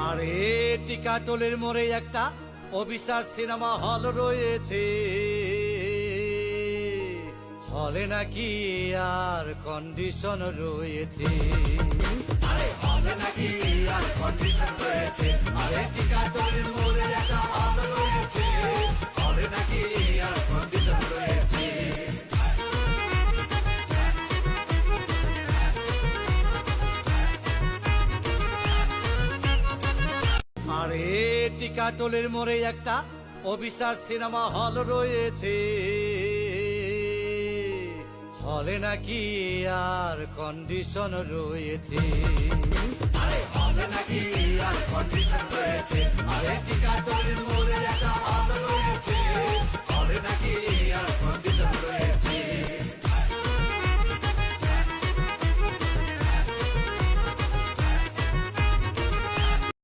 আরে টিকাটোলের মোড়ে একটা অভিসার সিনেমা হল রয়েছে, হলে নাকি আর কন্ডিশন রয়েছে। আরে হলে নাকি আর কন্ডিশন রয়েছে। আরে টিকাটোলের মোড়ে একটা হল রয়েছে, হলে নাকি আর কন্ডিশন রয়েছে। আরে টিকাটোলের মোড়ে একটা অভিসার সিনেমা হল রয়েছে, হলে নাকি আর কন্ডিশন রয়েছে। আরে হলে নাকি আর কন্ডিশন রয়েছে। আরে